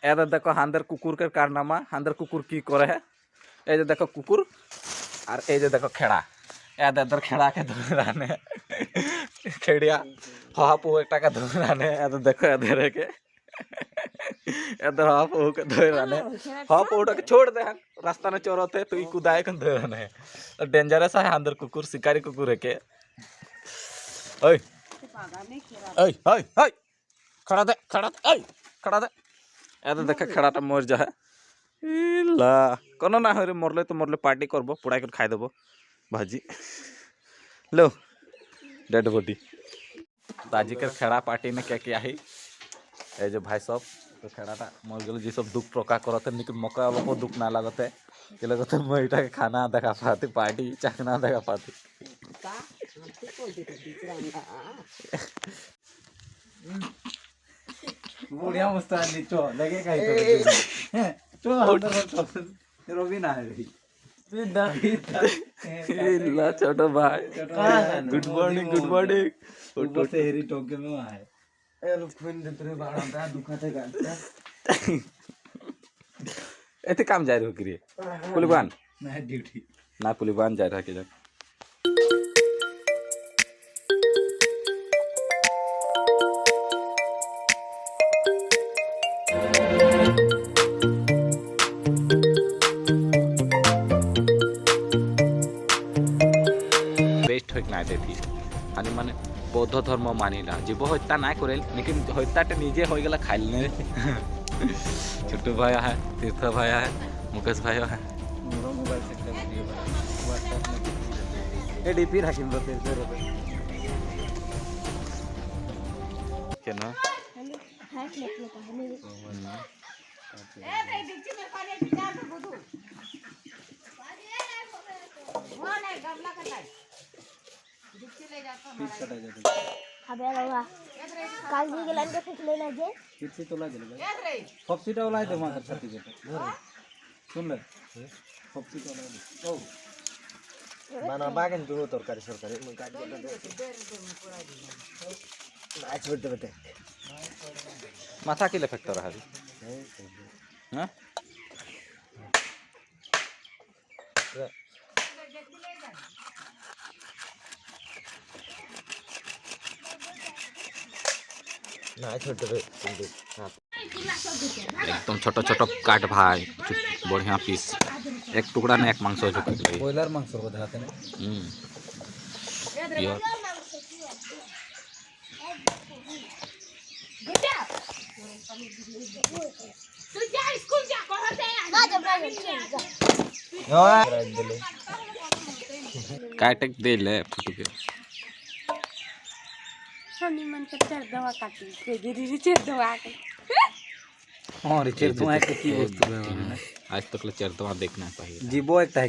एदा देखो हांदर कुकुर के कारनामा हांदर कुकुर की करे है ए जे देखो कुकुर और ए जे देखो खेड़ा एदा इधर खेड़ा के धोने रहने खेड़िया हाँ पू एक का धोने रहने एदा देखो इधर के इधर हाँ पू के धोए रहने हाँ पू के छोड़ दे रास्ता में चोरते तो ई कुदाए के धोए रहने डेंजरस है अंदर कुकुर शिकारी कुकुर है के ओए ओए ओए ओए खड़ा दे खड़ा दे एदा देखे खेड़ाटा मर जा ला कोनो ना हरे मरले तो मरले पार्टी करबो पुड़ाई कर खाई देबो भाजी लो डेड बॉडी ताजी कर खेड़ा पार्टी ने क्या किया है ए जो भाई सब तो खेड़ाटा मर गेल जी सब दुख प्रकाश करते निक मौका को दुख ना लगते के लगते मईटा के खाना देखा पाती पार्टी चखना देखा पाती बुढ़िया मुस्तान नीचो लगे कहीं तो रोबी ना है ला छोटो भाई गुड मॉर्निंग ऊपर से हेरी टोके में आए ए लोग फोन देते रे बाड़ा दुखाते गाते एते काम जा रहे हो कि पुलिवान ना ड्यूटी ना पुलिवान जा रहा के आनी माने बौद्ध धर्म मानिला जीव हत्या ना करे लेकिन हत्याटे निजे हो गला खाइले छोटू भाई है तीर्थ भाई है मुकेश भाई है मोबाइल से व्हाट्सएप में ए डीपी रखिम रो तेरे रो केना हाथ लेके ए भाई बीच में पानी डाल दो बुधू वो नहीं गमला का अबे रवा काल जी गेलन के फिट लेना जे फिट से तोला गेल फपसी टोला दे मां छाती के सुन ले फपसी टोला दे ओ माना बागन दो तरकारी सरकारी मैं काट दे ना छोड़ दे बते माथा के इफेक्ट रहा है हां ना छोटे एकदम छोटा छोटा काट भाई बढ़िया पीस एक टुकड़ा ने एक मांस जो काट ले बॉयलर मांस को दिखाते हैं यार तू जा स्कूल जा काट दे ले फुट के सोनी मन के चर दवा काटी के गिरी चर दवा के हां रे चर दवा के की वस्तु है आज तक ले चर दवा देखना चाहिए जीवो एक है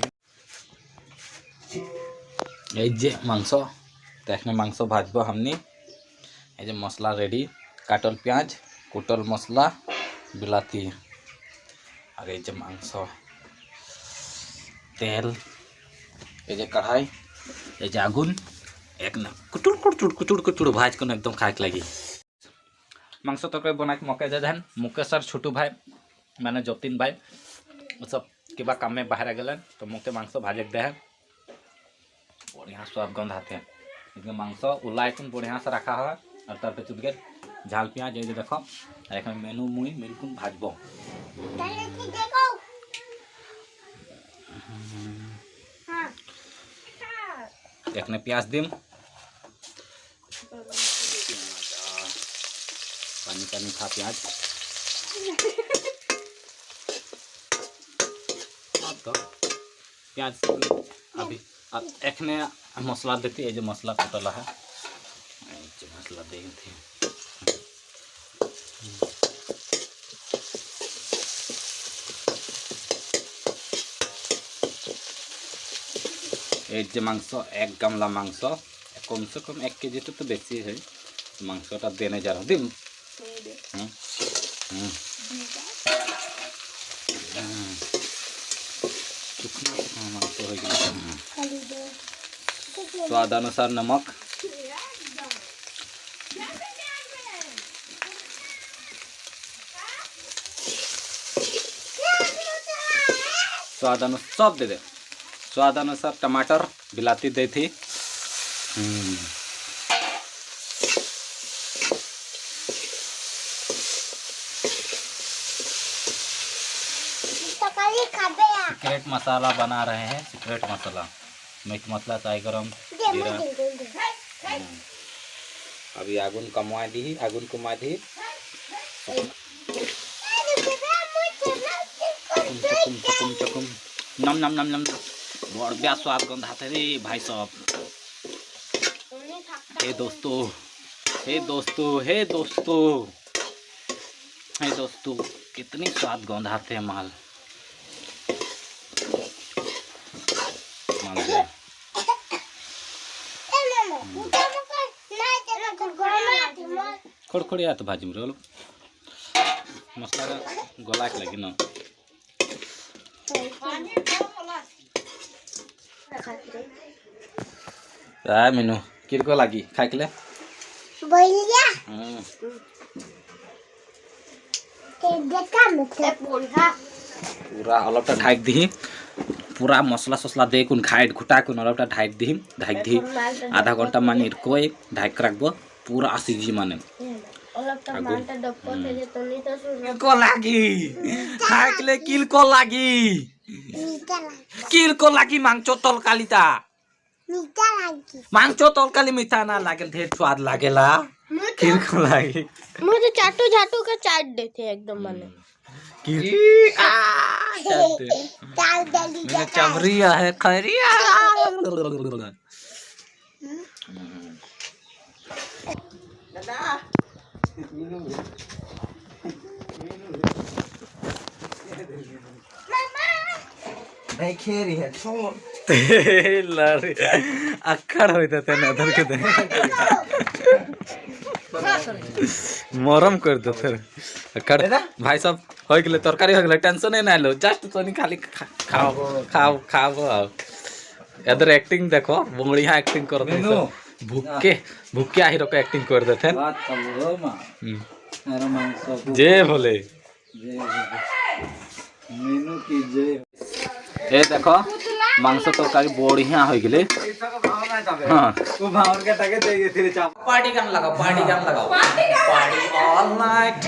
ए जे मांस देखने मांस भाजबो हमनी ए जे मसाला रेडी काटल प्याज कुटल मसाला बिलाती और ए जे मांस तेल ए जे कढ़ाई ए जे आगुन एक ना कुचुड़ भाज को एकदम खाए लगी मांस तरकारी बना के मके जान मुकेश और छोटू भाई मैंने जतिन भाई सब किबा काम में बाहर गए तो मुके मांस भाजे दे बढ़िया स्वाद गंध आते हैं इसमें मांस उल्ला बढ़िया से रखा हुआ और तर पे चुट गए झाल पियाज ये देखो एक मेनू मुई बिल्कुल भाजबो देखने प्याज दिम पानी पानी खा प्याज तो प्याज अभी अब एखने मसला देती है जो मसला कटला है मसला देती এই যে মাংস এক গামলা মাংস কমসে কম 1 কেজি তো বেশি है মাংসটা দেনে যা দিম मांस हो गया स्वाद अनुसार नमक स्वाद अनुसार सब दे दे, स्वाद अनुसार टमाटर बिलाती दे थी। सीक्रेट मसाला बना रहे हैं, सीक्रेट मसाला, मीट मसाला, चाय गरम, जीरा। अभी आगुन कमा दी, आगुन कमा दी। चकुम चकुम नम नम नम नम, बड़ा स्वाद गंध आते रे भाई साहब। हे दोस्तों, हे दोस्तों, हे दोस्तों, हे दोस्तों, कितनी स्वाद गंध आते हैं माल। खोड़ आते भाजी में मसला गला के लगी ना। मीनू किरको लगी खाई के ले पूरा अलगटा ढाक दी, पूरा मसला ससला दे कुन खाए घुटा कुन अलगटा ढाक दी आधा घंटा मान कोई ढाक रखबो पूरा सीजी माने किलको लागी खाइले किलको लागी मांगचो तलकालीता मांगचो तलकाली मीठा ना लागेल ढेर स्वाद लागेला किलको लागी मुझे चाटू झाटू का चाट देते एकदम माने चमरिया है खैरिया। नहीं खेरी है छोड़ लारी अक्खड़ होता थे नदर के दे मरम कर दो फिर अक्खड़ भाई साहब हो गेले तरकारी हो गेले टेंशन नहीं लो जस्ट तो नहीं खाली खाओ खाओ खाओ इधर एक्टिंग देखो बढ़िया एक्टिंग कर भूखे आहिरो को एक्टिंग कर देते जे बोले मीनू की जय। ए देखो मांस तरकारी बढ़िया हो गए। हाँ वो भावर के टके दे फिर चाप पार्टी गान लगाओ, पार्टी गान लगाओ, पार्टी ऑल नाइट।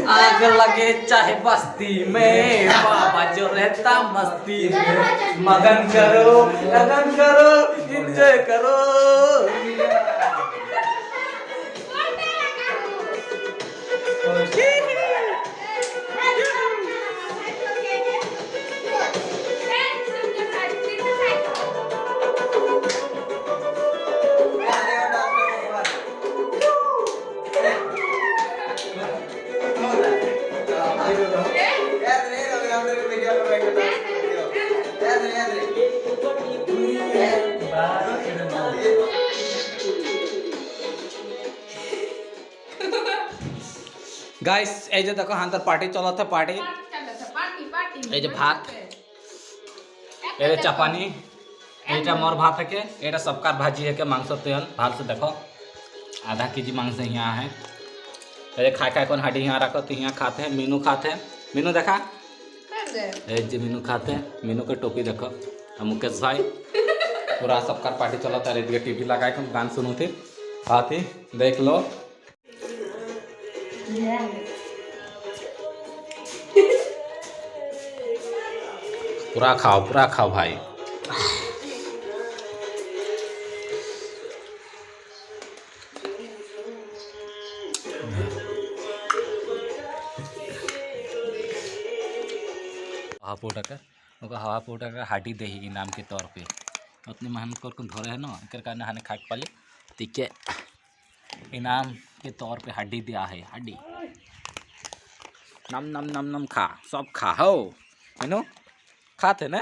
आग लगे चाहे बस्ती में, बाबा जो रहता मस्ती में, मगन करो एंजॉय करो। गाइस ए जे देखो हां पार्टी चलत है, पार्टी ए जे भात ए चपानी एटा मोर भात है के एटा सबकार भाजी है के मांस तेल भात से देखो आधा केजी मांस यहाँ है। ए खाए कौन हाडी यहाँ रखो तो यहाँ खाते हैं। मीनू खाते हैं, मीनू देखा ए जे मीनू खाते हैं, मीनू के टोपी देखो। मुकेश भाई पूरा सबकार पार्टी चलता है, रेडियो टीवी लगा के गान सुनू थे बात ही देख लो। पूरा खाओ भाई। हवा पोटा का हाटी दे इनाम के तौर पे उतनी मेहनत कर धोरे है ना एक नहाने खा के पाले तीके इनाम के तौर पे हड्डी दिया है। हड्डी नम नम नम नम खा सब खा हो है नो खाते ना।